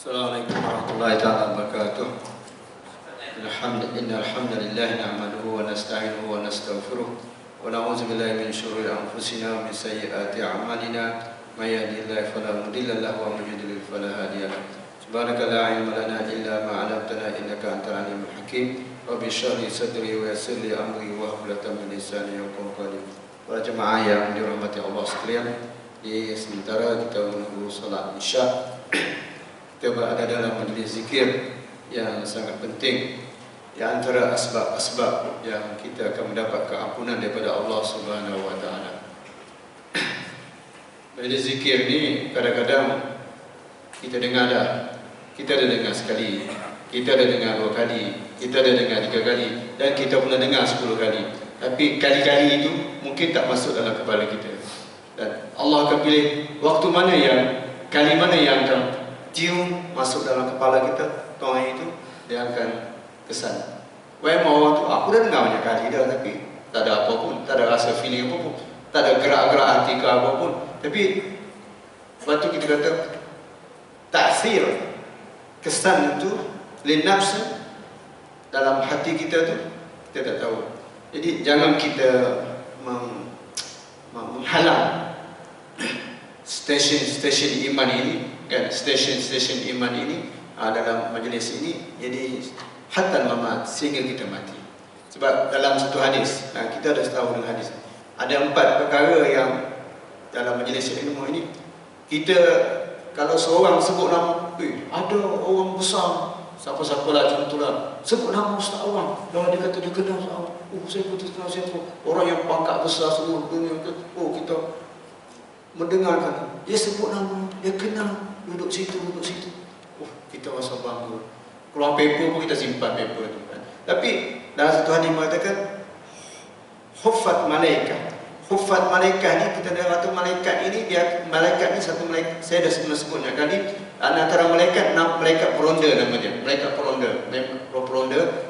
Assalamualaikum warahmatullahi wabarakatuh. Innal hamdalillah nahmaduhu wa nasta'inuhu wa nastaghfiruh wa na'udzu billahi min shururi anfusina wa min sayyiati a'malina may yahdihillahu fala mudilla lahu wa may yudlil fala hadiya lahu. Subhanaka la ilma lana illa ma 'allamtana innaka antal alimul hakim. Rabbi shrah li sadri wa yassir li amri wa hlul 'uqdatam min lisani yafqahu qawli. Para jemaah yang dirahmati Allah sekalian, di sementara kita menunggu salat Isya, kita berada dalam majlis zikir yang sangat penting. Di antara asbab-asbab yang kita akan mendapat keampunan daripada Allah Subhanahu wa taala. Majlis zikir ni kadang-kadang kita dengar dah. Kita ada dengar sekali, kita ada dengar 2 kali, kita ada dengar 3 kali, dan kita pernah dengar 10 kali. Tapi kali-kali itu mungkin tak masuk dalam kepala kita. Dan Allah akan pilih waktu mana yang, kali mana yang akan cium masuk dalam kepala kita, tuan itu dia akan kesan. Memang waktu aku dah dengar banyak kali dah, tapi tak ada apa pun, tak ada rasa feeling apa pun, tak ada gerak-gerak hati ke apa pun. Tapi waktu kita kata taksir, kesan itu linafs dalam hati kita tu, kita tak tahu. Jadi jangan kita menghalang stesen iman ini, kan, stesen iman ini dalam majlis ini. Jadi hatta mamat, sehingga kita mati. Sebab dalam satu hadis, kita ada tahu dengan hadis, ada 4 perkara yang dalam majlis ilmu ini, kita kalau seorang sebut nama, ada orang besar, siapa-siapa lah, contohlah, sebut nama Ustaz orang, lalu dia kata dia kenal Ustaz orang, saya pun kenal siapa, orang yang pangkat besar seluruh dunia, kita mendengarkan, dia sebut nama, dia kenal, duduk situ, kita rasa bangga. Keluar paper pun kita simpan paper tu, kan. Tapi dalam satu hadis mengatakan huffat malaikat. Huffat malaikat ni, kita dah kata malaikat ini, dia malaikat ni satu malaikat, saya dah pernah sebutnya kali, antara malaikat, malaikat peronda nama dia, malaikat peronda,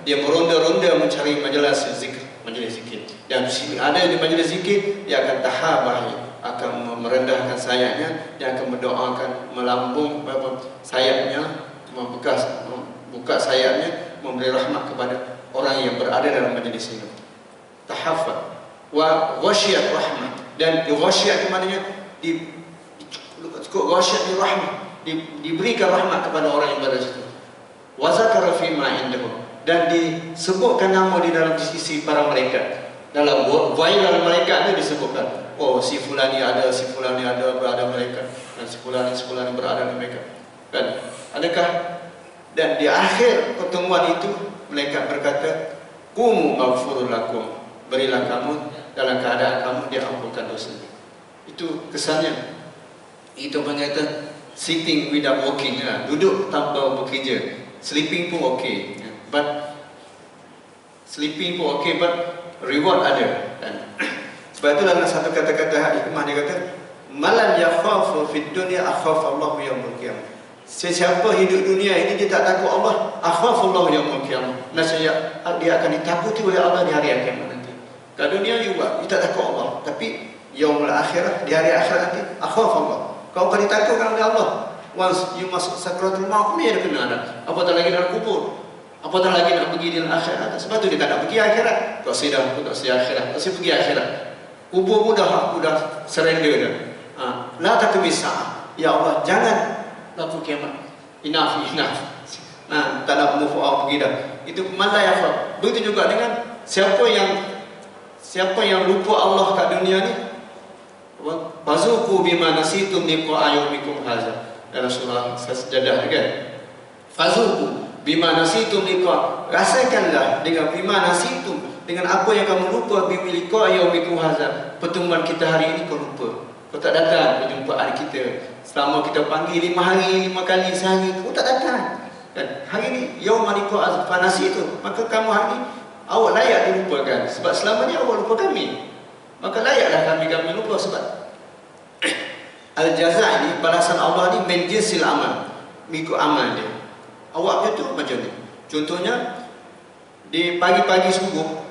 dia meronda-ronda mencari majlis zikir. Dan ada di majlis zikir, dia akan tahabah, akan merendahkan sayapnya, dia akan mendoakan, melambung sayapnya, buka sayapnya, memberi rahmat kepada orang yang berada dalam majlis ini. Tahaffat wa ghasyiyat rahmah, dan ghasyiyat maknanya ghasyiyat di rahmah, diberikan rahmat kepada orang yang berada di situ. Wa zakara fi ma indahu, dan disebutkan nama di dalam sisi para malaikat. Dalam viral malaikat itu disebutkan, oh si fulani ada, berada malaikat, dan si fulani berada di malaikat. Kan? Adakah, dan di akhir pertemuan itu malaikat berkata, qumu maghfurun lakum, berilah kamu dalam keadaan kamu diampunkan dosa. Itu kesannya. Itu mengatakan sitting without walking, duduk tanpa bekerja. Sleeping pun okey, but reward ada, kan? Sebab itulah satu kata-kata hikmah, dia kata malan yakhafu fid dunya akhafa Allah yaumul qiyamah. Sesiapa hidup dunia ini dia tak takut Allah, akhafa Allah yaumul qiyamah, nasya dia akan ditakuti oleh Allah di hari kiamat nanti. Kat dunia juga dia tak takut Allah, tapi yaumul akhirah, di hari akhirat nanti akhafa Allah. Kau akan ditakutkan oleh Allah. Once you masuk sakratul maut, dia kena ada. Apatah lagi dalam kubur, apatah lagi nak pergi di akhirat. Sebab tu dia tak nak pergi akhirat. Tak sedang, tak sedang akhirat, tak sedang pergi akhirat. Kubur pun dah surrender dah. La takmisa. Ya Allah, jangan laku kiamat. Enough. Tak nak move on, pergi dah. Itu malayafah. Begitu juga dengan siapa yang lupa Allah kat dunia ni. Fazuqu bima nasitum liqa'a yaumikum hadza. Dalam surah Sajdah, kan? Fazuqu bima nasitum liqa, rasakanlah dengan bima nasitum, dengan apa yang kamu lupa, bimiliqa yaumikum hadza, pertemuan kita hari ini kau lupa. Kau tak datang perjumpaan kita. Selama kita panggil 5 hari, 5 kali sehari, kau tak datang. Dan hari ini yaumaliqa fanasitu, maka kamu hari ini awak layak dilupakan, sebab selama ni awak lupa kami. Maka layaklah kami lupa, sebab al-jaza' ini, balasan Allah ni min jinsil amal, mengikut amal dia. Awak tu macam ni. Contohnya di pagi-pagi subuh,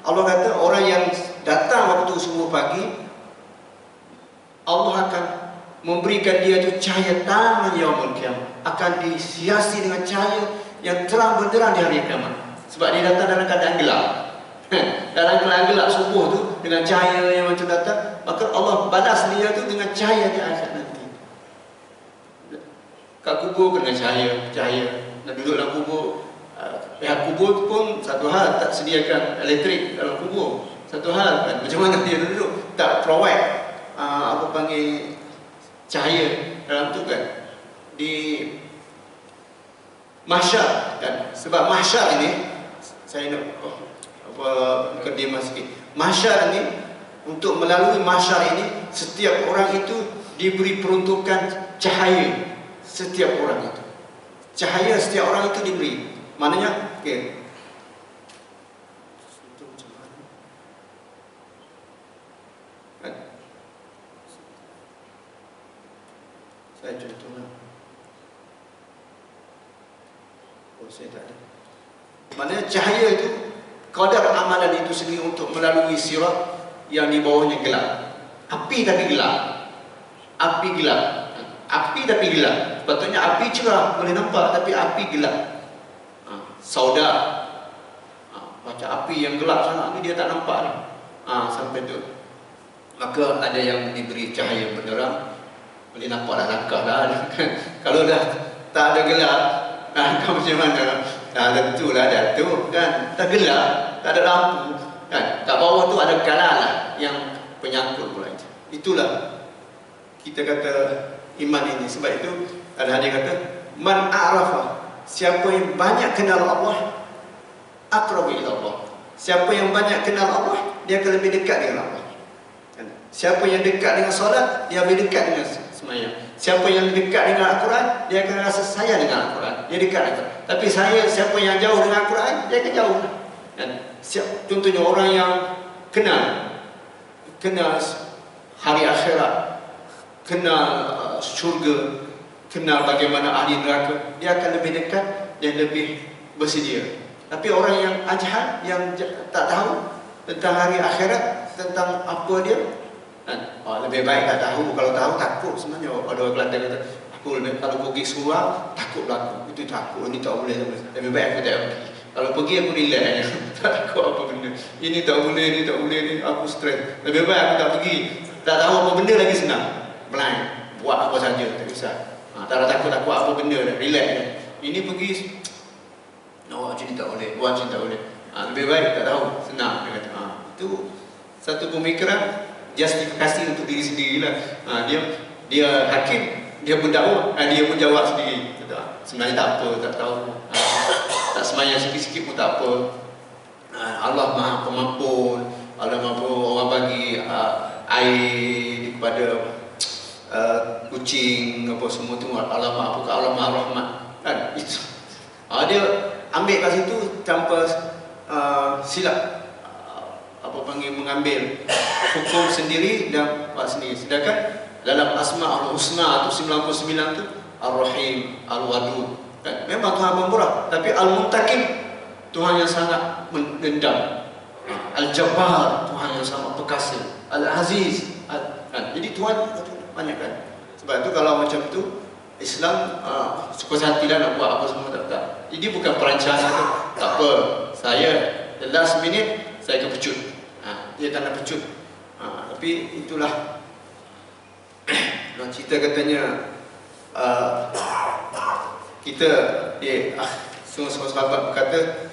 Allah kata orang yang datang waktu subuh pagi, Allah akan memberikan dia tu cahaya taman yaumul qiyamah, akan dihiasi dengan cahaya yang terang benderang di hari kiamat. Sebab dia datang dalam keadaan gelap. Dalam keadaan gelap subuh tu dengan cahaya yang macam datang, maka Allah balas dia tu dengan cahaya di akhirat nanti. Kat kubur kena cahaya. Dan duduk dalam kubur, pihak kubur pun satu hal tak sediakan elektrik dalam kubur. Satu hal kan, macam mana dia duduk tak provide apa panggil cahaya dalam tu kan. Di mahsyar kan, sebab mahsyar ini saya nak mukadimah sikit. Mahsyar ini, untuk melalui mahsyar ini, setiap orang itu diberi peruntukan cahaya. Setiap orang itu cahaya, setiap orang itu diberi. Maknanya okay. Saya contohnya, saya tak ada. Maknanya cahaya itu, kadar amalan itu sendiri untuk melalui sirat yang di bawahnya gelap. Api tapi gelap. Api gelap. Api tapi gelap. Sepatutnya api cerah, boleh nampak, tapi api gelap. Sauda, macam api yang gelap sangat ni dia tak nampak ni. Sampai tu. Maka ada yang diberi cahaya benderang, boleh nampak dah langkah dah. Kalau dah tak ada gelap, kau macam mana? Tentulah dah tu kan, tak gelap, tak ada lampu kan. Kat bawah tu ada kalalah yang penyangkut pula. Itulah kita kata iman ini. Sebab itu ada hadis kata, man a'rafa, siapa yang banyak kenal Allah, aqrabu ila Allah. Siapa yang banyak kenal Allah, dia akan lebih dekat dengan Allah. Siapa yang dekat dengan solat, dia lebih dekat dengan sembahyang. Siapa yang dekat dengan Al-Quran, dia akan rasa sayang dengan Al-Quran, dia dekat dengan. Tapi siapa yang jauh dengan Al-Quran, dia akan jauh. Contohnya orang yang kenal hari akhirat, kenal syurga, kenal bagaimana ahli neraka, dia akan lebih dekat dan lebih bersedia. Tapi orang yang ajhal, yang tak tahu tentang hari akhirat, tentang apa dia, lebih baik tak tahu. Kalau tahu takut sebenarnya. Ada orang Kelantan kata, aku kalau pergi surau takut berlaku. Itu takut, ini tak boleh. Lebih baik aku tak pergi. Kalau pergi aku relax. Tak takut apa benda. Ini tak boleh, ini tak boleh, ini aku stres. Lebih baik aku tak pergi. Tak tahu apa benda lagi senang. Blind, buat apa saja, tak kisah. Tak ada takut apa benda dah, relax je. Ini pergi, no, macam ni tak boleh, buat macam ni tak boleh. Lebih baik tak tahu, senang. Dia kata, itu satu pemikiran justifikasi untuk diri sendirilah. Dia hakim, dia mendakwa, dia pun jawab sendiri. Sebenarnya tak apa, tak tahu. Tak semayang sikit-sikit pun tak apa. Allah Maha Pemampun. Allah mampu orang bagi air kepada kucing apa semua tu. Allah Maha Pemampun, Allah Maha Rahmat. Kan itu. Dia ambil kat situ tanpa silap. Apa panggil, mengambil hukum sendiri dan buat sendiri. Sedangkan dalam Asma'ul Husna tu 99 tu Ar-Rahim, Al-Wadud kan? Memang Tuhan pemurah, tapi Al-Muntakim, Tuhan yang sangat mendendam. Al-Jabbar, Tuhan yang sangat perkasa. Al-Aziz kan? Jadi Tuhan banyak kan. Sebab tu kalau macam tu Islam suka hati lah nak buat apa semua tak. Jadi bukan perancangan tu. Tak apa, saya the last minute saya kepecut. Dia tak nak pecut. Tapi itulah cerita katanya kita semua sahabat berkata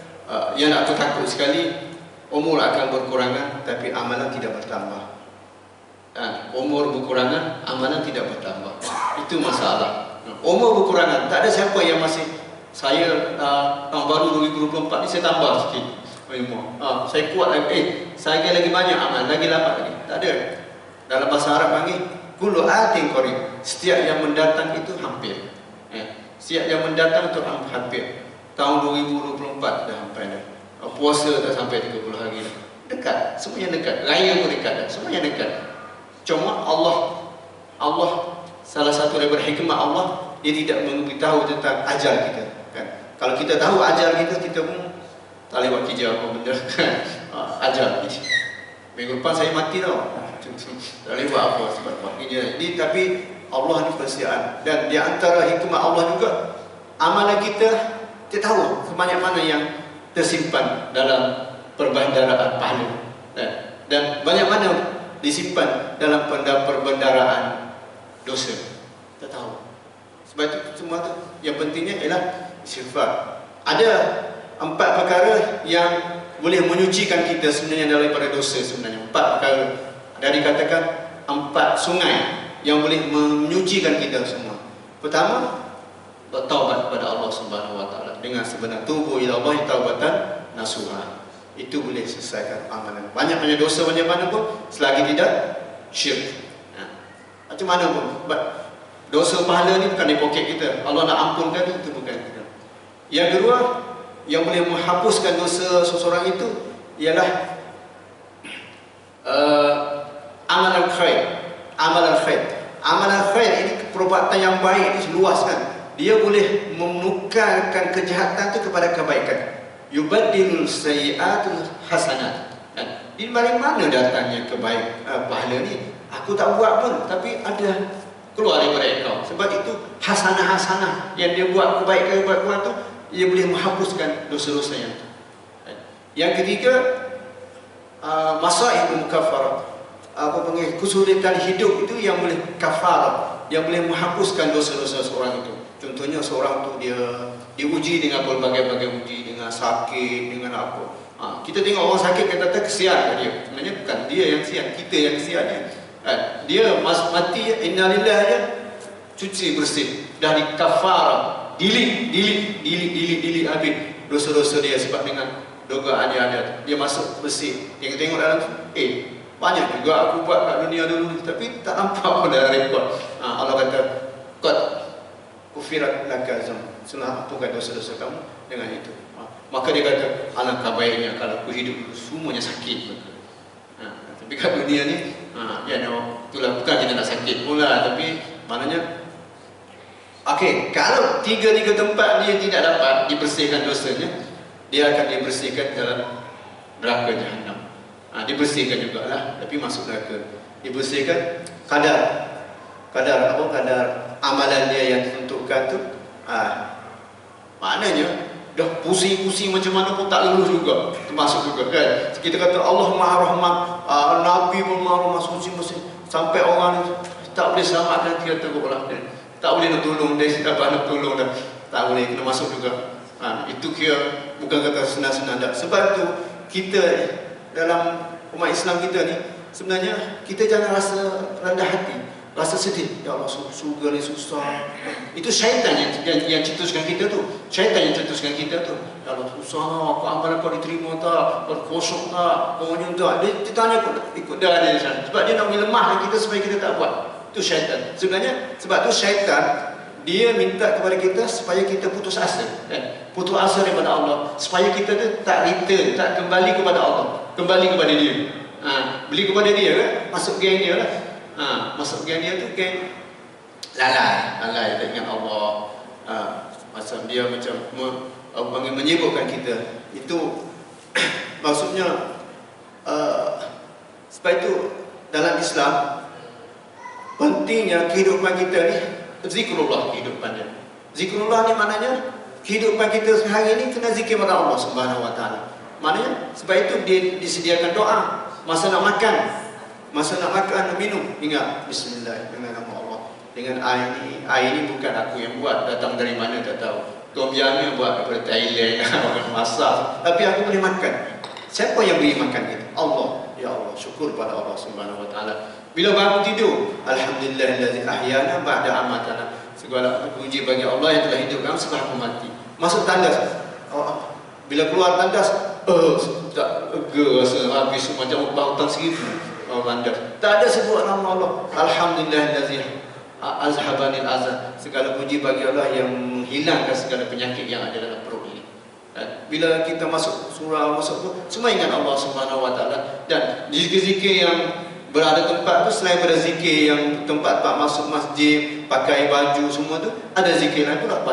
yang nak takut sekali, umur akan berkurangan tapi amalan tidak bertambah. Umur berkurangan, amalan tidak bertambah. Itu masalah. Umur berkurangan, tak ada siapa yang masih saya tahun baru 2024 ni saya tambah sikit ilmu. Saya kuat lagi. Saya lagi banyak amal, lagi lapar lagi. Tak ada. Dalam bahasa Arab panggil kullu atin qarib. Setiap yang mendatang itu hampir. Setiap yang mendatang itu hampir. Tahun 2024 dah sampai dah. Puasa tak sampai 30 hari dah. Dekat, semuanya dekat. Raya pun dekat dah. Semuanya dekat. Cuma Allah salah satu daripada hikmah Allah, dia tidak memberitahu tentang ajal kita. Kan? Kalau kita tahu ajal kita pun tak boleh buat kerja apa benda. Ajal. Minggu depan saya mati tau. Tak boleh buat apa sebab buat kerja. Jadi tapi Allah ni persiaan. Dan di antara hikmah Allah juga, amalan kita tahu sebanyak mana yang tersimpan dalam perbendaraan pahala, dan banyak mana disimpan dalam perbendaraan dosa. Tak tahu. Sebab itu semua tu yang pentingnya ialah istighfar. Ada 4 perkara yang boleh menyucikan kita sebenarnya daripada dosa. Sebenarnya 4 perkara, dari katakan 4 sungai yang boleh menyucikan kita semua. Pertama, bertaubat kepada Allah Subhanahu Wa Taala dengan sebenar. Tubu ila Allah taubatan nasuha. Itu boleh selesaikan amalan. Banyak-banyak dosa banyak mana pun, selagi tidak syirik. Macam mana pun, dosa pahala ni bukan di poket kita. Allah nak ampunkan, itu bukan kita. Yang kedua, yang boleh menghapuskan dosa seseorang itu ialah amalan khair. Amalan khair. Amalan khair ini perbuatan yang baik ini luas kan. Dia boleh menukarkan kejahatan itu kepada kebaikan. Yubaddilul sayyi'atul hasanat. Di mana datangnya pahala ni? Aku tak buat pun, tapi ada keluar daripada engkau. Sebab itu hasanah-hasanah yang dia buat, kebaikan-kebaikan tu, ia boleh menghapuskan dosa-dosa yang tu. Yang ketiga, masaibul mukafarah. Kesulitan hidup itu yang boleh kafarah, yang boleh menghapuskan dosa-dosa seorang itu. Contohnya seorang tu dia diuji dengan berbagai-bagai uji, dengan sakit, dengan apa. Kita tengok orang sakit, kita kata kesian ke dia. Sebenarnya bukan dia yang kesian, kita yang kesiannya. Dia mati, innalillah je, cuci bersih, dah dikafarah, dilit habis dosa-dosa dia. Sebab dengan dogaan dia ada, dia masuk bersih. Yang tengok dalam banyak juga aku buat kat dunia dulu, tapi tak nampak pun dalam rekod. Allah kata, qad kufirat laka zam, sudah ampunkan dosa-dosa kamu dengan itu. Maka dia kata, alangkah baiknya kalau aku hidup semuanya sakit. Tapi kat dunia ni, itulah, bukan kita nak sakit pula, tapi maknanya kalau tiga tempat dia tidak dapat dibersihkan dosanya, dia akan dibersihkan dalam neraka Jahannam. Dibersihkan jugalah, tapi masuk neraka. Dibersihkan kadar amalan dia yang ditentukan tu. Maknanya dah pusing-pusing macam mana pun tak lulus juga, termasuk juga kan. Kita kata Allah Maha Rahmat, Nabi pun Maha Rahmat, suci sampai orang ni tak boleh selamatkan, dia teruklah, tak boleh nak tolong dia, siapa nak tolong dah, tak boleh, kena masuk juga. Itu kira bukan kata senang-senang dah. Sebab tu kita dalam umat Islam kita ni, sebenarnya kita jangan rasa rendah hati, rasa sedih. Ya Allah, surga ni susah. Itu syaitan yang cetuskan kita tu. Syaitan yang cetuskan kita tu. Ya Allah, susah, amalan kau diterima tak? Kau kosong tak? Kau macam tak? Dia tanya ikut dah dia. Sebab dia nak melemahkan kita supaya kita tak buat. Itu syaitan. Sebenarnya, sebab tu syaitan, dia minta kepada kita supaya kita putus asa. Putus asa daripada Allah. Supaya kita tu tak return, tak kembali kepada Allah. Kembali kepada dia. Beli kepada dia kan? Masuk geng dia lah. Masuk geng dia tu geng lalai tak ingat Allah. Macam dia macam menyibukkan kita. Itu maksudnya sebab itu dalam Islam pentingnya kehidupan kita ni zikrullah. Kehidupannya zikrullah ni maknanya kehidupan kita sehari ni kena zikir pada Allah Subhanahu Wa Taala. Maknanya sebab itu dia disediakan doa masa nak makan, nak minum, ingat bismillah dengan nama Allah. Dengan air ni bukan aku yang buat, datang dari mana tak tahu. Tom Yam buat daripada Thailand, orang masak, tapi aku boleh makan. Siapa yang beri makan kita? Allah. Ya Allah, syukur pada Allah Subhanahu Wa Taala. Bila bangun tidur, alhamdulillahillazi ahyana ba'da amatana. Segala puji bagi Allah yang telah hidupkan setelah aku mati. Masuk tandas. Bila keluar tandas, tak lega rasa habis macam hutang 1000 tandas. Tak ada sebut nama Allah. Alhamdulillahillazi azhabanil azan. Segala puji bagi Allah yang menghilangkan segala penyakit yang ada dalam perut ini. Bila kita masuk surau, masuk tu, semua ingat Allah Subhanahu Wa Taala. Dan zikir-zikir yang berada tempat tu, selain pada zikir yang tempat masuk masjid, pakai baju semua tu, ada zikir lain pula.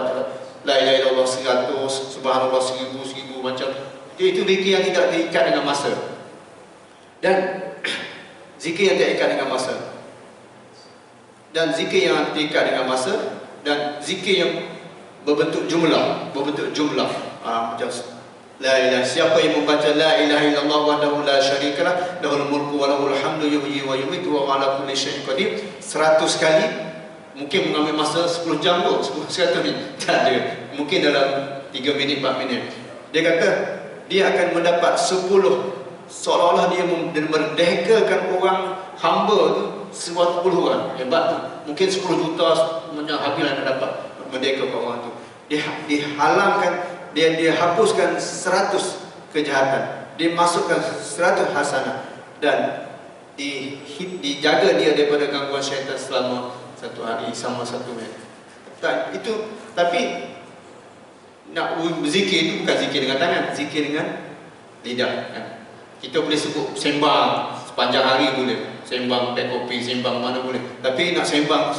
La ilaha illallah 100, subhanallah 1000 macam. Itu zikir yang tidak diikat dengan masa. Dan zikir yang tidak diikat dengan masa. dan zikir yang terikat dengan masa, dan zikir yang berbentuk jumlah, macam la ilaha, siapa yang membaca la ilaha illallah wahdahu la syarikalah lahul mulku wa lahul hamdu yuhyi wa yumiitu wa ala kulli syai'in qadir 100 kali. Mungkin mengambil masa 10 jam kot, 100 ni tak ada, mungkin dalam 3 minit 4 minit. Dia kata dia akan mendapat 10, seolah-olah dia merdekakan orang hamba tu 10 orang. Hebat tu. Mungkin 10 juta habislah nak dapat merdekakan orang tu. Dihalalkan, dia hapuskan 100 kejahatan, dia masukkan 100 hasanah, dan dijaga dia daripada gangguan syaitan selama 1 hari sama 1 minit. Itu, tapi nak berzikir itu bukan zikir dengan tangan, zikir dengan lidah kan? Kita boleh sebut sembang sepanjang hari boleh, sembang teh kopi, sembang mana boleh, tapi nak sembang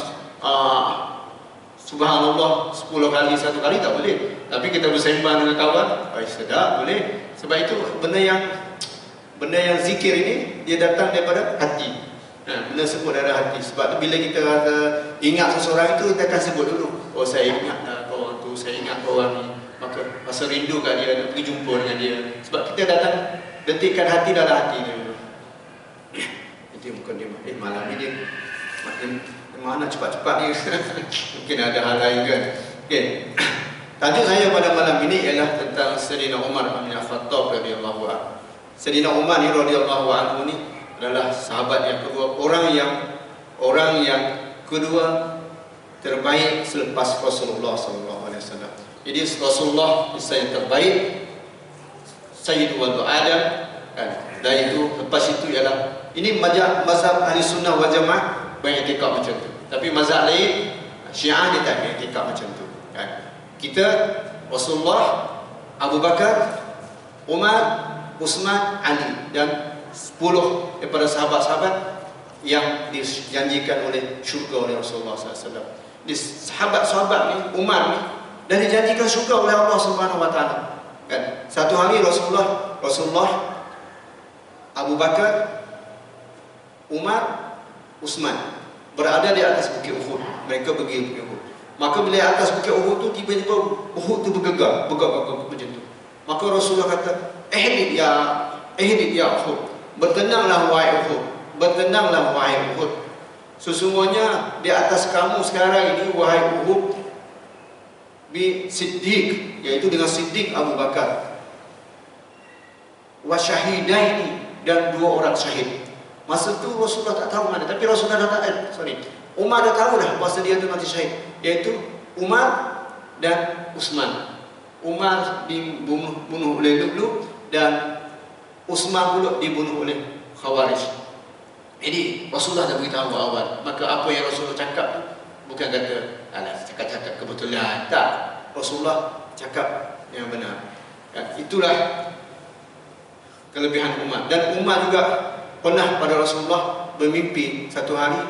subhanallah 10 kali 1 kali tak boleh. Tapi kita bersembang dengan kawan, sedap, boleh. Sebab itu benda yang zikir ini dia datang daripada hati. Benda sebut dari hati. Sebab tu bila kita rasa ingat seseorang itu, kita akan sebut dulu, oh saya ingat orang tu, saya ingat orang ni, maka rasa rindu kat dia, nak pergi jumpa dengan dia. Sebab kita datang detikkan hati dalam hati dia. Itu bukan dia malam ni dia makin mana cepat-cepat ni. Mungkin ada hal lain kan. Okay. Tajuk saya pada malam ini ialah tentang Sayyidina Umar bin Khattab radhiyallahu anhu. Sayyidina Umar ni radhiyallahu anhu ni adalah sahabat yang kedua, orang yang kedua terbaik selepas Rasulullah sallallahu alaihi wasallam. Jadi Rasulullah yang terbaik, Sayyidul Walad Adam kan. Dan itu lepas itu ialah ini mazhab ahli sunnah wal jamaah beriktikad macam tu. Tapi mazhab lain Syiah dia tak beriktikad macam tu kan. Kita Rasulullah, Abu Bakar, Umar, Uthman, Ali, dan 10 daripada sahabat-sahabat yang dijanjikan oleh syurga oleh Rasulullah SAW. Di sahabat-sahabat ni, Umar ni, dan dijanjikan syurga oleh Allah Subhanahu Wa Taala. Kan? Satu hari Rasulullah, Abu Bakar, Umar, Uthman berada di atas bukit Uhud. Mereka pergi bukit Uhud. Maka bila atas bukit Uhud tu, tiba-tiba Uhud tu bergegar macam tu. Maka Rasulullah kata, ihdid ya Uhud, bertenanglah wahai Uhud, bertenanglah wahai Uhud. Sesungguhnya di atas kamu sekarang ini wahai Uhud, bi Siddiq, iaitu dengan Siddiq Abu Bakar, wa syahidaini, dan 2 orang syahid. Masa tu Rasulullah tak tahu mana, tapi Rasulullah Umar dah tahu dah masa dia tu mati syahid, iaitu Umar dan Uthman. Umar dibunuh oleh Lu'lu' dan Uthman pula dibunuh oleh Khawarij. Jadi Rasulullah dah beritahu awal. Maka apa yang Rasulullah cakap tu bukan kata alah cakap-cakap kebetulan, tak. Rasulullah cakap yang benar. Itulah kelebihan Umar. Dan Umar juga pernah pada Rasulullah bermimpi satu hari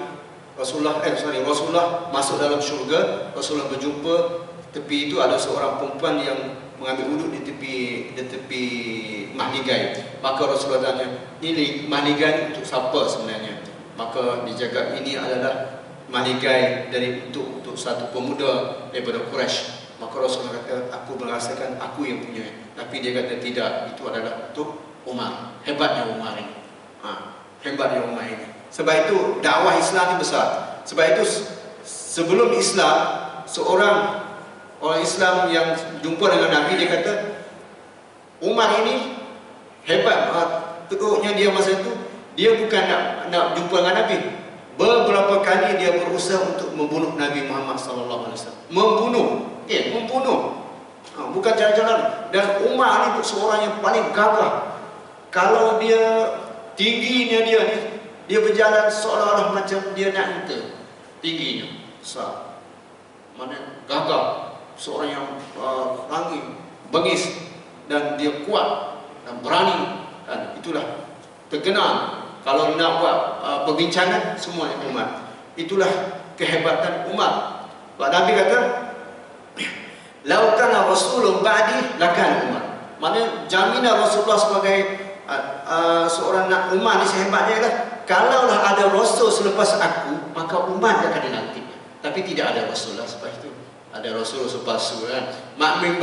Rasulullah masuk dalam syurga. Rasulullah berjumpa tepi itu ada seorang perempuan yang mengambil wuduk di tepi mahligai. Maka Rasulullah tanya, ini mahligai untuk siapa sebenarnya? Maka dijaga ini adalah mahligai untuk satu pemuda daripada Quraisy. Maka Rasulullah kata, aku merasakan aku yang punya. Tapi dia kata tidak, itu adalah untuk Umar. Hebatnya Umar ini. Hebatnya Umar ini. Sebab itu dakwah Islam ini besar. Sebab itu sebelum Islam, orang Islam yang jumpa dengan Nabi, dia kata Umar ini hebat. Teruknya dia masa itu, dia bukan nak jumpa dengan Nabi. Beberapa kali dia berusaha untuk membunuh Nabi Muhammad SAW. Membunuh. Bukan jalan-jalan. Dan Umar ni seorang yang paling gagah. Kalau dia tingginya dia ni, dia berjalan seolah-olah macam dia nak unta. Tingginya besar. Mana gagah. Seorang yang bengis, dan dia kuat dan berani, dan itulah terkenal. Kalau nak buat perbincangan, semua Umar. Itulah kehebatan Umar. Sebab Nabi kata, "Lau kana Rasulun ba'di lakan Umar." Maksudnya jaminan Rasulullah sebagai seorang Umar ni sehebatnya ialah kalaulah ada Rasul selepas aku, maka umat akan dilantik. Tapi tidak ada Rasul lah selepas itu. Ada Rasul palsu kan. Makmum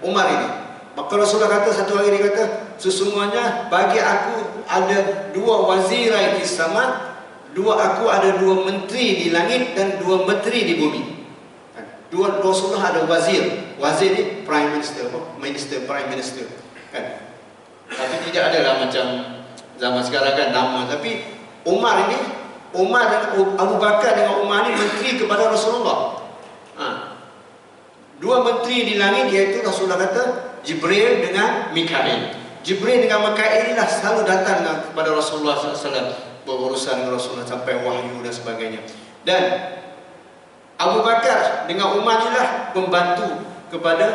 Umar ini. Maka Rasulullah kata satu hari dia kata, sesungguhnya bagi aku ada dua wazirai di sama, aku ada dua menteri di langit dan dua menteri di bumi. Dua Rasulullah ada wazir. Wazir ni prime minister, prime minister kan. Tapi tidak adalah macam zaman sekarang kan nama. Tapi Umar dan Abu Bakar dengan Umar ni menteri kepada Rasulullah. Dua menteri di langit, iaitu Rasulullah kata Jibril dengan Mikail. Jibril dengan Mikail inilah selalu datang kepada Rasulullah SAW, berurusan dengan Rasulullah sampai wahyu dan sebagainya. Dan Abu Bakar dengan Umar inilah pembantu kepada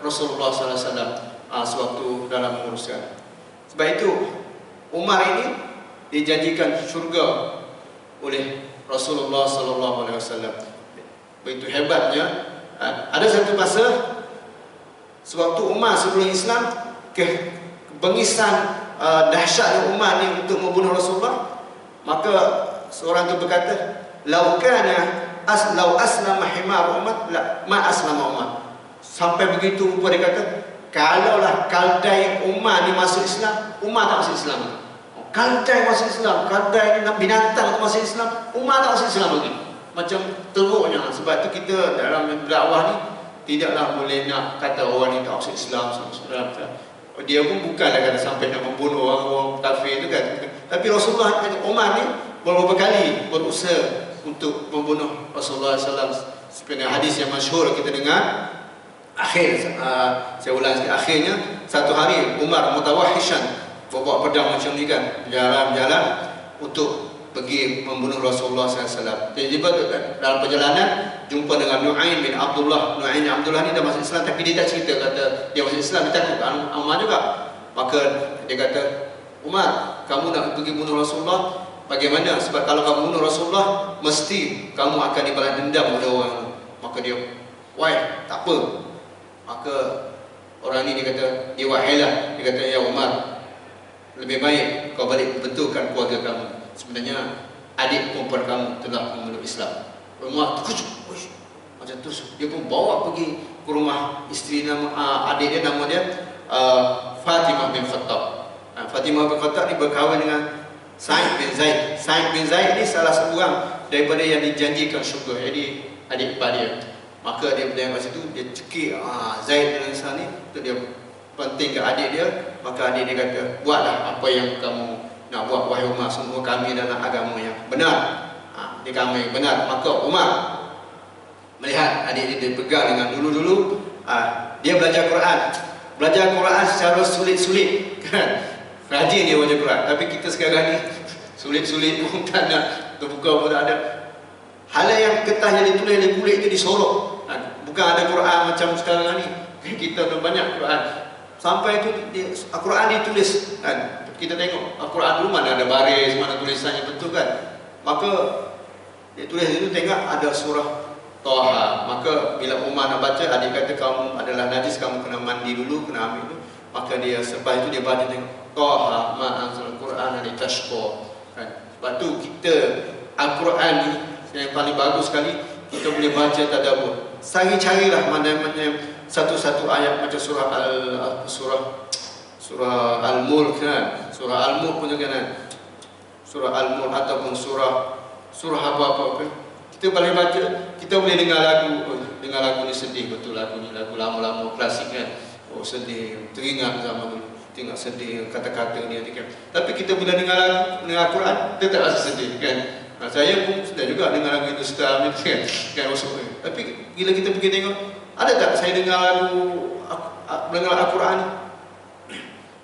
Rasulullah SAW sewaktu dalam menguruskan. Sebab itu Umar ini dijanjikan syurga oleh Rasulullah SAW. Begitu hebatnya. Ada satu masa sewaktu Umar sebelum Islam, kebengisan dahsyatnya Umar ni untuk membunuh Rasulullah, maka seorang itu berkata, "Lau aslama himar Umar, ma aslama Umar." Sampai begitu rupa dia kata, kalaulah kaldai Umar ni masuk Islam, Umar tak masuk Islam. Kaldai masuk Islam, kaldai binatang masuk Islam, Umar tak masuk Islam lagi. Macam teruknya. Sebab tu kita dalam dakwah ni tidaklah boleh nak kata orang ni tak masuk Islam. Dia pun bukanlah kata sampai nak membunuh orang kafir tu kan. Tapi Rasulullah, Umar ni beberapa kali berusaha untuk membunuh Rasulullah SAW. Seperti hadis yang masyhur kita dengar. Saya ulang sikit. Akhirnya satu hari Umar mutawahishan, bawa pedang macam ni kan, berjalan untuk pergi membunuh Rasulullah SAW. Jadi dalam perjalanan jumpa dengan Nu'ain bin Abdullah. Nu'ain bin Abdullah ni dah masuk Islam, tapi dia tak cerita kata dia masuk Islam. Dia takut Umar juga. Maka dia kata, Umar, kamu nak pergi bunuh Rasulullah, bagaimana? Sebab kalau kamu bunuh Rasulullah, mesti kamu akan dibalas dendam oleh orang. Maka dia, why? Tak apa. Maka orang ni dia kata, dia wahailah. Dia kata, ya Umar, lebih baik kau balik betulkan keluarga kamu. Sebenarnya adik perempuan kamu telah memeluk Islam. Umar terkejut. Macam tu dia pun bawa pergi ke rumah isteri adik dia, nama dia Fatimah bin Khattab. Fatimah bin Khattab ni berkahwin dengan Sa'id bin Zaid. Sa'id bin Zaid ni salah seorang daripada yang dijanjikan syurga. Jadi adik ipar dia. Maka dia berada kat situ, dia cekik Zaid bin Zaid ni untuk dia penting ke adik dia. Maka adik dia kata, buatlah apa yang kamu nak buat, wahai Umar. Semua kami dalam agama yang benar. Dia kami benar. Maka Umar melihat adik dia pegang dengan dulu-dulu, dia belajar Quran. Belajar Quran secara sulit-sulit kan. Rajin dia baca Quran. Tapi kita sekarang ni sulit-sulit pun tak nak, terbuka pun tak ada. Hal yang kertas yang ditulis di kulit itu disorok. Bukan ada Quran macam sekarang ni. Kita ada banyak Quran. Sampai itu Quran ditulis kan. Kita tengok Al-Quran dulu mana ada baris, mana tulisannya betul kan. Maka dia tulis itu, tengok ada surah Taha. Maka bila Umar nak baca, adik kata kamu adalah najis, kamu kena mandi dulu, kena ambil itu. Maka dia selepas itu dia baca, tengok Taha ma anzal Quran litashqa kan. Sebab tu kita Al-Quran ni yang paling bagus sekali kita boleh baca tadabbur. Carilah mana-mana satu-satu ayat macam surah Al-Mulk kan. Surah Al-Mulk pun juga kan. Surah Al-Mulk ataupun surah apa-apa kan. Kita boleh baca, kita boleh dengar lagu. Dengar lagu ni sedih betul, lagu ni lagu lama-lama klasik kan. Oh sedih, teringat zaman dulu. Tengok sedih kata-kata ni kan. Tapi kita bila dengar lagu, dengar Quran, kita tak rasa sedih kan. Saya pun sudah juga dengar lagu Hindustan ni kan. Tapi bila kita pergi tengok, ada tak saya dengar lagu Al-Quran ni?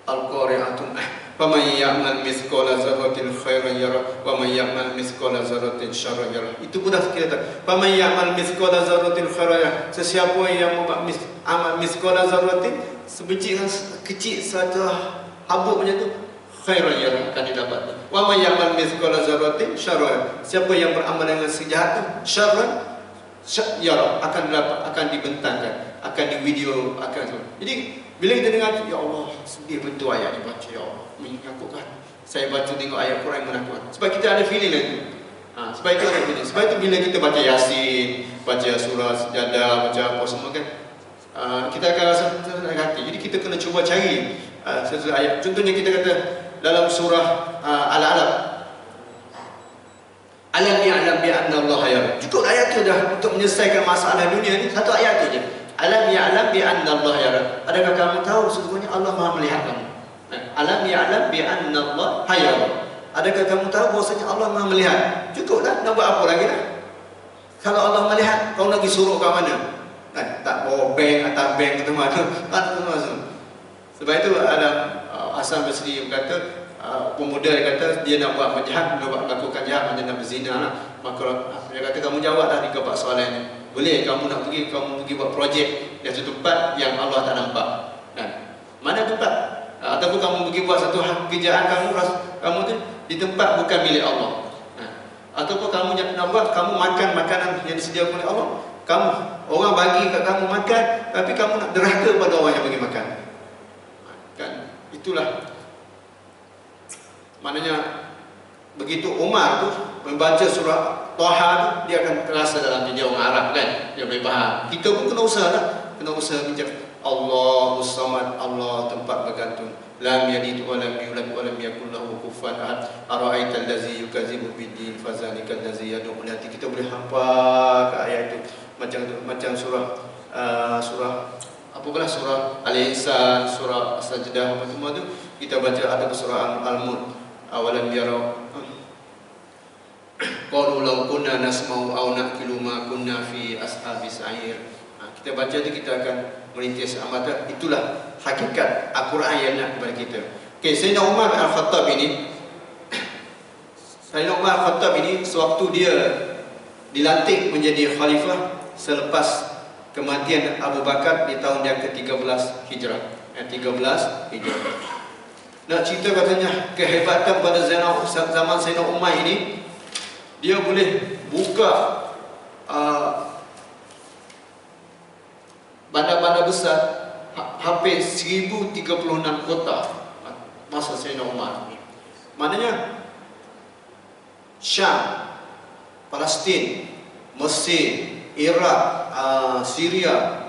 Al-Qari'atun faman ya'mal mithqala dzarratin khairan yara wa man ya'mal mithqala dzarratin syarran yara. Itu mudah kita tahu. Faman ya'mal mithqala dzarratin khairan yara. Sesiapa yang amal mithqala dzarratin, sebiji kecil satu habuk macam tu, khairan yara, akan didapat. Wa man ya'mal mithqala dzarratin syarran. Siapa yang beramal dengan kejahatan, syarran yara, akan didapat, akan dibentangkan, akan divideo, akan. Jadi Bila kita dengar, ya Allah, sedih betul ayat ni baca, ya Allah, menakutkan. Saya baca tengok ayat Quran menakutkan. Sebab kita ada feeling lagi. Sebab itu ada feeling. Sebab itu bila kita baca Yasin, baca surah Sejadah, baca apa semua kan, kita akan rasa senang hati. Jadi kita kena cuba cari satu ayat. Contohnya kita kata dalam surah Al-Alaq, alam ya'lam bi anna Allah yara. Cukup ayat tu dah untuk menyelesaikan masalah dunia ni. Satu ayat tu je. Alam ya'lam bi anna Allah yara. Adakah kamu tahu sesungguhnya Allah Maha melihat kamu? Alam ya'lam bi anna Allah yara. Adakah kamu tahu bahwasanya Allah Maha melihat? Cukuplah, nak buat apa lagi dah? Kalau Allah melihat, kau lagi suruh ke mana? Tak bawa bank atas bank ke mana? Sebab itu ada Hasan Basri berkata, pemuda dia kata dia nak buat jahat, nak melakukan jahat, macam nak berzina lah. Maka dia kata kamu jawablah di keempat soalan ni. Boleh kamu pergi buat projek di satu tempat yang Allah tak nampak. Mana tempat? Ataupun kamu pergi buat satu kerjaan kamu tu di tempat bukan milik Allah. Ataupun kamu nak buat, kamu makan makanan yang disediakan oleh Allah. Orang bagi kat kamu makan, tapi kamu nak derhaka pada orang yang bagi makan. Kan? Itulah. Maknanya begitu Umar tu membaca surah Taha tu, dia akan terasa dalam dia orang Arab kan, dia boleh faham. Kita pun kena usaha lah, kena usaha bincang. Allahus Samad, Allah tempat bergantung. Lam yalid wa lam yulad wa lam yakul lahu kufuwan ahad. Ara'aital ladzi yukadzibu biddin fazalikal ladzi yad'u ila. Kita boleh hafal ke ayat itu macam surah surah Al-Insan, surah As-Sajdah, apa semua tu kita baca. Ada surah Al-Mulk, awalam yarau qalu law kunna nasma'u aw naqilu ma kunna fi ashabis sa'ir. Kita baca tu kita akan merintis amatan. Itulah hakikat Al-Quran yang nak kepada kita. Okey, Sayyidina Umar Al-Khattab ini sewaktu dia dilantik menjadi khalifah selepas kematian Abu Bakar di tahun yang ke-13 Hijrah. 13 Hijrah. Nak cerita katanya kehebatan pada zaman Sayyidina Umar ini, dia boleh buka bandar-bandar besar hampir 1036 kota masa Sayyidina Umar. Maknanya Syam, Palestin, Mesir, Iraq, Syria,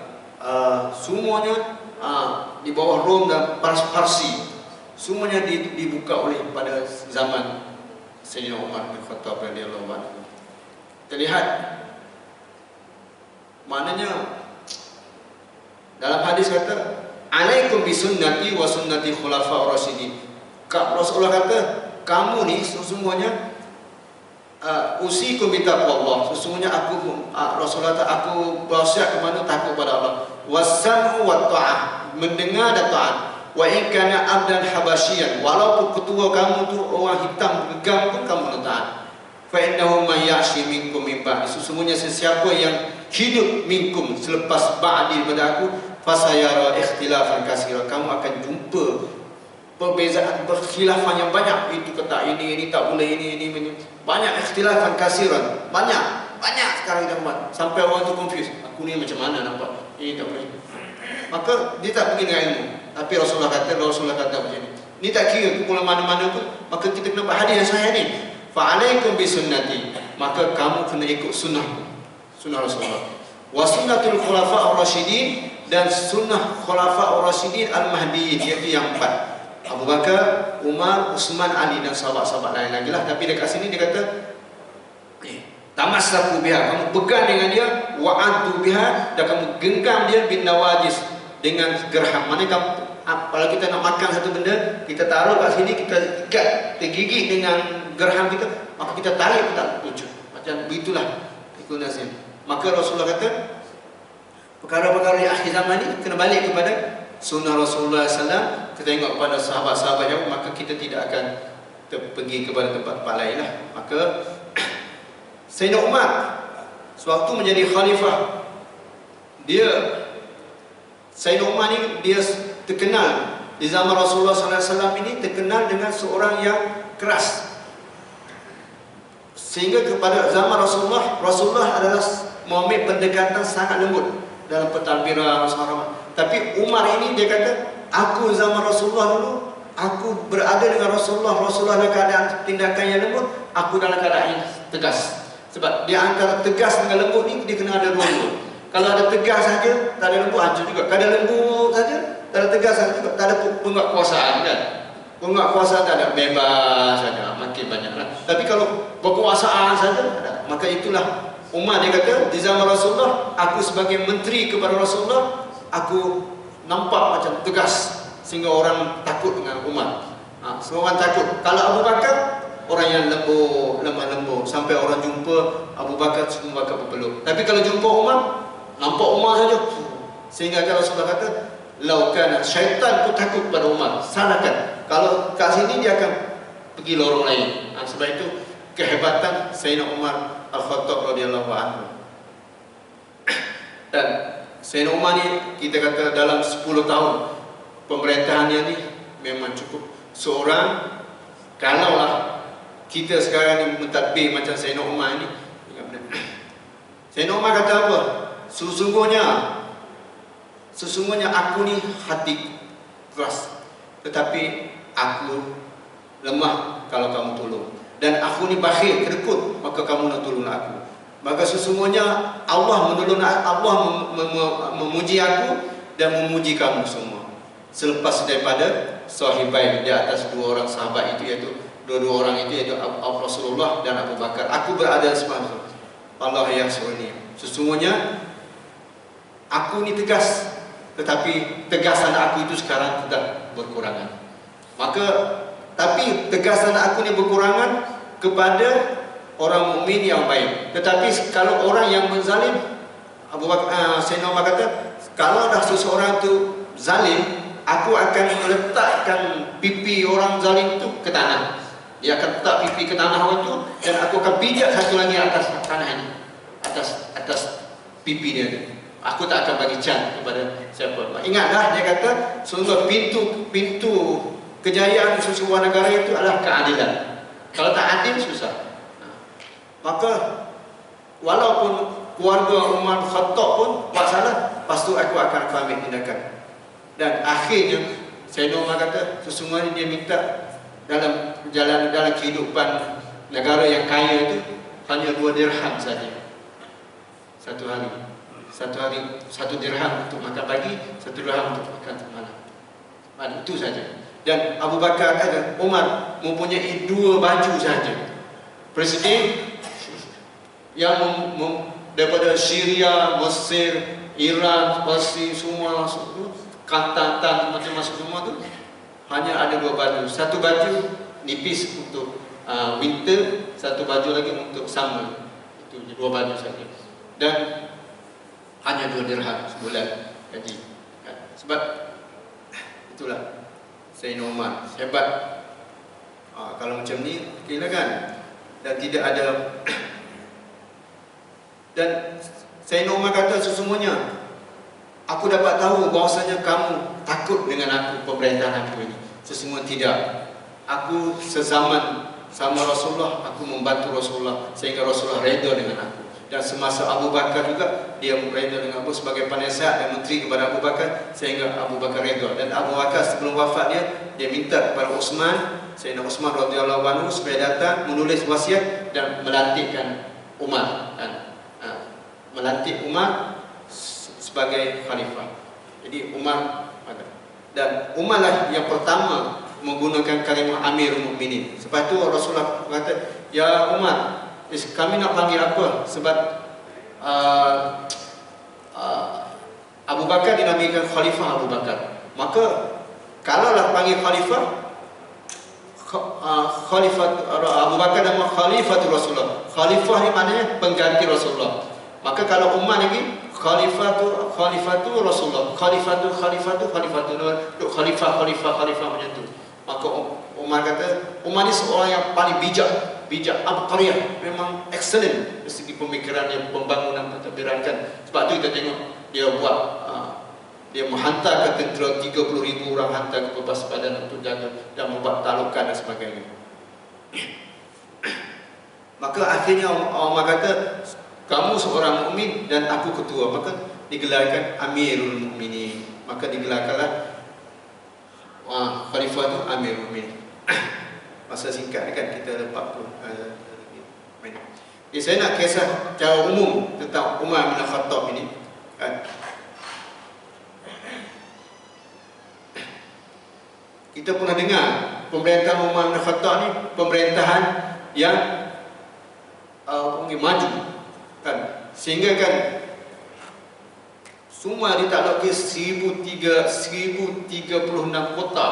semuanya di bawah Rom dan Parsi, semuanya dibuka oleh pada zaman Sayyidina Umar bin Khattab radhiyallahu anhu. Kita lihat, maknanya dalam hadis kata, alaikum bisunnati wa sunnati khulafa ar-rasyidin. Rasulullah kata, kamu ni sesungguhnya usikum bi taqwallah. Sesungguhnya Rasulullah kata, aku berwasiat kepada takut pada Allah. Wasam'u wa ta'ah, mendengar dan taat. Wa in kana abdan habasyian, walaupun ketua kamu tu orang hitam bergam pun kamu taat. Fa innahu may ya'shi minkum min ba'di. Sesungguhnya sesiapa yang hidup minkum selepas ba'di daripada aku, fasayara ikhtilafan katsira, kamu akan jumpa perbezaan, perkhilafan yang banyak. Itu kata ini tak boleh, ini banyak ikhtilafan katsiran, banyak sekarang kita buat sampai orang tu confuse, aku ni macam mana nak buat ini, tak boleh. Maka dia tak pergi dengan ilmu, tapi Rasulullah kata macam ni tak kira kumpulan mana-mana pun, maka kita kena buat hadis yang sahih ni. Fa alaikum bi sunnati, maka kamu kena ikut sunnah Rasulullah. Wa sunnatul khulafa ar-rasyidin, dan sunnah khulafa ar-rasyidin al-mahdiyyin, iaitu yang 4, Abu Bakar, Umar, Uthman, Ali dan sahabat-sahabat lain lagi lah. Tapi dekat sini dia kata tamassaku biha, kamu pegang dengan dia, wa'addu biha, dan kamu genggam dia bin nawajis, dengan gerham. Mana kamu, kalau kita nak makan satu benda, kita taruh kat sini, kita ikat, kita gigit dengan gerham kita, maka kita tarik kita pucuk. Macam begitulah ikut nazim. Maka Rasulullah kata, perkara-perkara di akhir zaman ni kena balik kepada sunnah Rasulullah SAW. Kita tengok pada sahabat-sahabat yang, maka kita tidak akan pergi kepada tempat lain lah. Maka Sayyidina Umar sewaktu menjadi khalifah, Sayyidina Umar ni dia terkenal di zaman Rasulullah SAW ini, terkenal dengan seorang yang keras. Sehingga kepada zaman Rasulullah adalah mengambil pendekatan sangat lembut dalam pentadbiran, Tapi Umar ini dia kata, aku zaman Rasulullah dulu, aku berada dengan Rasulullah dalam keadaan tindakan yang lembut, aku dalam keadaan yang tegas. Sebab dia antara tegas dengan lembut ni dia kena ada dua-dua. Kalau ada tegas saja, tak ada lembut, hancur juga. Kalau ada lembut saja, tak ada tegas saja juga, tak ada penguatkuasaan kan. Penguatkuasaan tak ada, bebas saja, makin banyak lah. Tapi kalau berkuasaan saja, maka itulah Umar dia kata, di zaman Rasulullah, aku sebagai menteri kepada Rasulullah, aku nampak macam tegas sehingga orang takut dengan Umar. Semua orang takut. Kalau Abu Bakar, orang yang lembut, lemah lembut, sampai orang jumpa Abu Bakar semua bakar berpeluk. Tapi kalau jumpa Umar, nampak Umar saja. Sehingga kalau Rasulullah kata, laukan syaitan pun takut pada Umar. Salahkan. Kalau kat sini dia akan pergi lorong lain. Sebab itu kehebatan Sayyidina Umar Al-Khattab radhiyallahu anhu. Dan Sayyidina Umar ni kita kata dalam 10 tahun pemerintahannya ni memang cukup. Seorang, kalaulah kita sekarang ni mentadbir macam Sayyidina Umar ni, Sayyidina Umar kata apa? Sesungguhnya aku ni hati keras, tetapi aku lemah kalau kamu tolong. Dan aku ni bakhil, kedekut, maka kamu nak tolong aku. Maka sesungguhnya Allah menolong, Allah memuji aku dan memuji kamu semua. Selepas daripada sahibai di atas dua orang sahabat itu, iaitu dua orang itu, iaitu Rasulullah dan Abu Bakar. Aku berada sepanjang Allah yang surni. Sesungguhnya aku ni tegas, tetapi tegasan aku itu sekarang sudah berkurangan. Maka tapi tegasan aku ni berkurangan kepada orang mukmin yang baik. Tetapi kalau orang yang menzalim, Abu Bakar, Sayyidina Umar kata, kalau dah seseorang tu zalim, aku akan meletakkan pipi orang zalim tu ke tanah. Dia akan letak pipi ke tanah orang tu, dan aku akan pijak satu lagi atas tanah ini, atas pipi dia. Aku tak akan bagi can kepada siapa. Ingatlah, dia kata, sungguh pintu kejayaan sebuah negara itu adalah keadilan. Kalau tak adil, susah. Maka walaupun keluarga Umar Khattab pun buat salah, lepas tu aku akan ambil tindakan. Dan akhirnya Sayyidina Umar kata, sesungguhnya dia minta dalam kehidupan negara yang kaya itu hanya 2 dirham saja satu hari. Satu dirham untuk makan pagi, 1 dirham untuk makan malam. Itu saja. Dan Abu Bakar kata, Umar mempunyai 2 baju saja. Presiden yang daripada Syria, Mesir, Iran, Palestin, semua Kelantan, macam-macam semua tu, hanya ada 2 baju. Satu baju nipis untuk winter, satu baju lagi untuk summer. Itu 2 baju saja. Dan hanya 2 dirham sebulan gaji. Sebab itulah Sayyidina Umar hebat. Kalau macam ni, kira kan. Dan tidak ada. Dan Sayyidina Umar kata, sesungguhnya aku dapat tahu bahawasanya kamu takut dengan aku, pemerintahan aku ini. Sesungguhnya tidak. Aku sezaman sama Rasulullah, aku membantu Rasulullah sehingga Rasulullah reda dengan aku. Dan semasa Abu Bakar juga, dia reda dengan aku sebagai penasihat dan menteri kepada Abu Bakar, sehingga Abu Bakar reda. Dan Abu Bakar sebelum wafat dia minta kepada Uthman, Sayyidina Uthman radhiyallahu anhu, supaya datang menulis wasiat dan melantikkan Umar, melantik Umar sebagai khalifah. Jadi Umar ada. Dan Umar lah yang pertama menggunakan kalimah Amirul Mukminin. Sebab tu Rasulullah kata, ya Umar, kami nak panggil apa? Sebab Abu Bakar dinamakan Khalifah Abu Bakar. Maka kalaulah panggil Khalifah, Khalifah Abu Bakar nama Khalifatul Rasulullah. Khalifah ni maknanya pengganti Rasulullah. Maka kalau Umar lagi Khalifatu Rasulullah. Khalifatu Khalifah macam tu. Maka Umar kata, Umar ni seorang yang paling bijak, abqariyah, memang excellent dari segi pemikiran dia, pembangunan pentadbiran kan. Sebab tu kita tengok dia buat dia menghantar ke tentera 30,000 orang, hantar ke berpaspadan untuk jaga dan membuat talukan dan sebagainya. Maka akhirnya Umar kata, kamu seorang mukmin dan aku ketua, maka digelarkan Amirul Mukminin. maka digelarkanlah khalifah itu Amirul Mukminin. Masa singkat kan kita ada 40 minit. Saya nak kisah cara umum tentang Umar bin Khattab ini kan. Kita pernah dengar pemerintahan Umar bin Khattab ni pemerintahan yang maju kan, sehingga kan semua ditaklukkan 1036 kota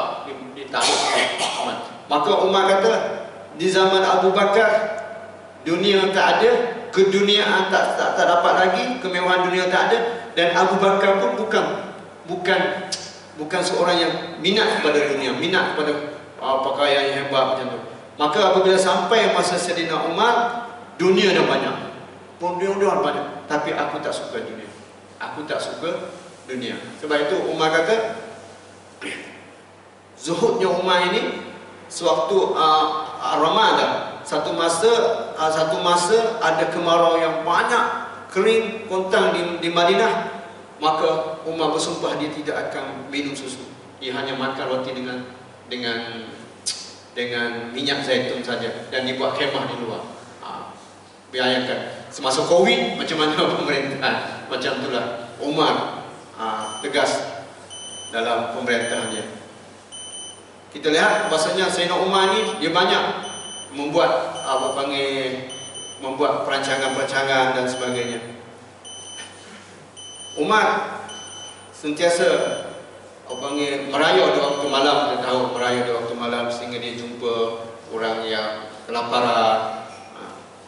ditaklukkan. Maka Umar kata di zaman Abu Bakar dunia tak ada, keduniaan tak dapat lagi, kemewahan dunia tak ada, dan Abu Bakar pun bukan seorang yang minat kepada dunia, minat kepada pakaian yang hebat macam tu. Maka apabila sampai masa Sayyidina Umar, dunia dah banyak, dunia banyak, tapi aku tak suka dunia. Aku tak suka dunia. Sebab itu Umar kata, zuhudnya Umar ini sewaktu Ramadan, satu masa ada kemarau yang banyak, kering kontang di Madinah, maka Umar bersumpah dia tidak akan minum susu. Dia hanya makan roti dengan minyak zaitun saja, dan dibuat kemah di luar. Bayangkan semasa Covid macam mana pemerintahan, macam itulah Umar tegas dalam pemerintahannya. Kita lihat bahasanya Sayyidina Umar ni dia banyak membuat membuat perancangan-perancangan dan sebagainya. Umar sentiasa merayau di waktu malam. Kita tahu merayau di waktu malam sehingga dia jumpa orang yang kelaparan.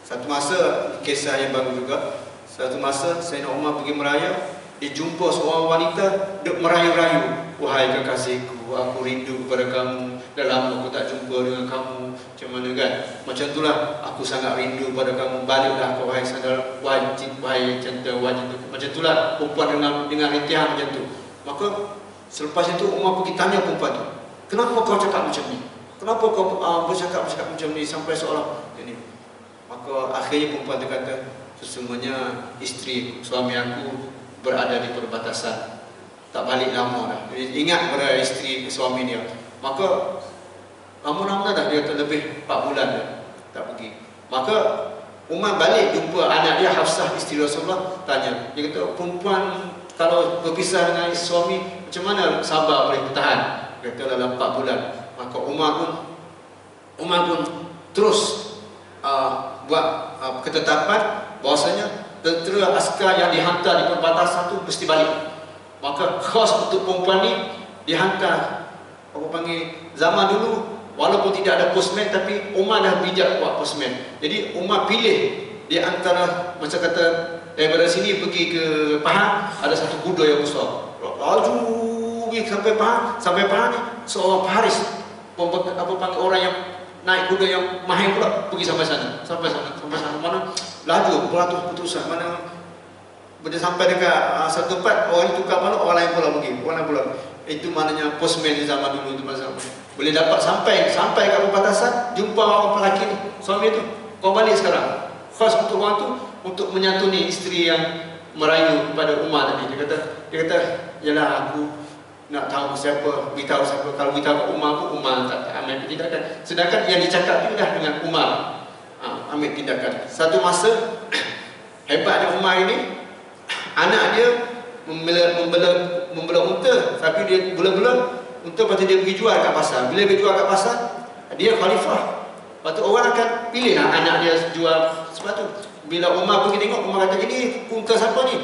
Satu masa, kisah yang bagus juga, satu masa Sayyidina Umar pergi merayau, dia jumpa seorang wanita duk merayu-rayu, wahai kekasihku, aku rindu kepada kamu, dah lama aku tak jumpa dengan kamu, macam mana kan, macam itulah, aku sangat rindu pada kamu, baliklah kau wahai saudara, wahai cinta, macam itulah perempuan dengan rintihan macam tu. Maka selepas itu Umar pergi tanya perempuan tu, kenapa kau cakap macam ni, kenapa kau bercakap macam ni sampai seolah ini. Maka akhirnya perempuan tu kata, sesungguhnya isteri suami aku berada di perbatasan, tak balik lama dah. Ingat pada isteri suami dia. Maka lama-lama dah dia lebih 4 bulan dah tak pergi. Maka Umar balik jumpa anak dia Hafsah isteri Rasulullah, tanya. Dia kata, perempuan kalau berpisah dengan suami macam mana sabar boleh bertahan? Dia kata dalam 4 bulan. Maka Umar pun terus buat ketetapan bahwasanya tentera askar yang dihantar di perbatasan tu mesti balik. Maka khas untuk perempuan ni dihantar, zaman dulu walaupun tidak ada postman, tapi Umar dah bijak buat postman. Jadi Umar pilih di antara, macam kata daripada sini pergi ke Pahang, ada satu kuda yang besar, laju sampai Pahang ni seorang Paris, orang yang naik kuda yang mahir pula pergi sampai sana mana laju beratus-ratusan, mana bila sampai dekat satu tempat orang itu tukar mana, orang lain pula pergi, itu maknanya postman di zaman dulu itu. Masa boleh dapat sampai ke perbatasan, jumpa orang lelaki tu, suami tu, kau balik sekarang, khas untuk orang tu untuk menyantuni isteri yang merayu kepada Umar tadi. Dia kata yalah, aku nak tahu siapa, beritahu siapa. Kalau beritahu Umar pun Umar tak ambil tindakan. Sedangkan yang dicakap itu dah dengan Umar ambil tindakan. Satu masa hebatnya Umar ini, anak dia membela unta, tapi dia bela-bela unta, lepas tu dia pergi jual kat pasar. Bila dia jual kat pasar, dia khalifah, lepas tu orang akan pilih lah anak dia jual. Sebab tu bila Umar pergi tengok, Umar kata, ini unta siapa ni?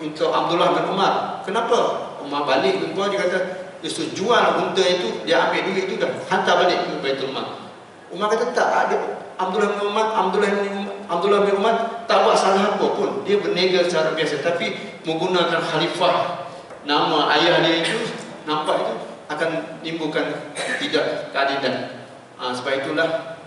Unta Abdullah bin Umar. Kenapa? Umar balik jumpa, dia kata, dia suruh jual unta itu, dia ambil duit itu dah hantar balik ke Baitul Mal. Umar kata tak ada. Abdullah bin Umar tak buat salah apa pun, dia berniaga secara biasa, tapi menggunakan khalifah, nama ayah dia itu, nampak itu akan menimbulkan tidak keadilan. Sebab itulah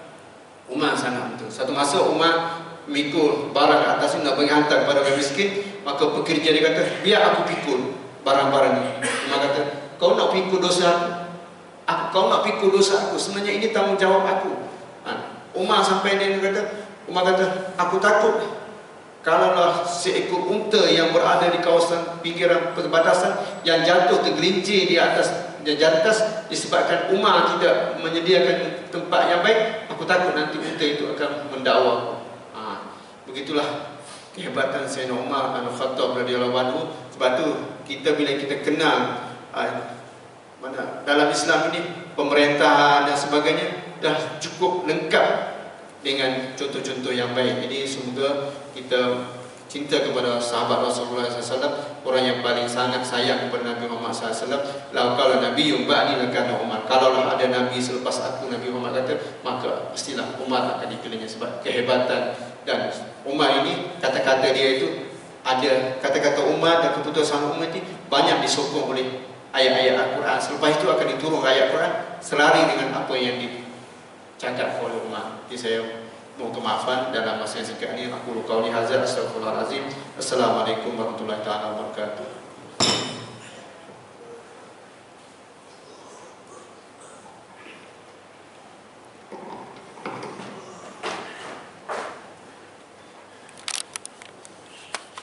Umar sangat betul. Satu masa Umar mikul barang ke atas nak bagi hantar kepada orang miskin, maka pekerja dia kata, biar aku pikul barang-barang ni. Umar kata, kau nak pikul dosa aku, sebenarnya ini tanggungjawab aku. Umar sampai dia kata, aku takut kalaulah seekor unta yang berada di kawasan pinggiran perbatasan yang jatuh tergelincir di atas disebabkan Umar tidak menyediakan tempat yang baik, aku takut nanti unta itu akan mendakwa. Begitulah kehebatan Sayyidina Umar bin Khattab radhiyallahu anhu. Sebab tu kita bila kita kenal mana dalam Islam ini pemerintahan dan sebagainya dah cukup lengkap dengan contoh-contoh yang baik. Jadi semoga kita cinta kepada sahabat Rasulullah SAW, orang yang paling sangat sayang kepada Nabi Muhammad SAW. Kalau Nabi yang ba'di lakana Umar, kalaulah ada Nabi selepas aku, Nabi Muhammad kata, maka pastilah Umar akan dipilihnya. Sebab kehebatan dan Umar ini, kata-kata dia itu ada, kata-kata Umar dan keputusan Umar ini banyak disokong oleh ayat-ayat Al-Quran. Selepas itu akan diturun ayat Al-Quran selari dengan apa yang dicakap oleh Umar. Jadi saya mohon maafan dalam masa yang singkat ini. Aku qauli hadza, astaghfirullahalazim. Assalamualaikum warahmatullahi wabarakatuh.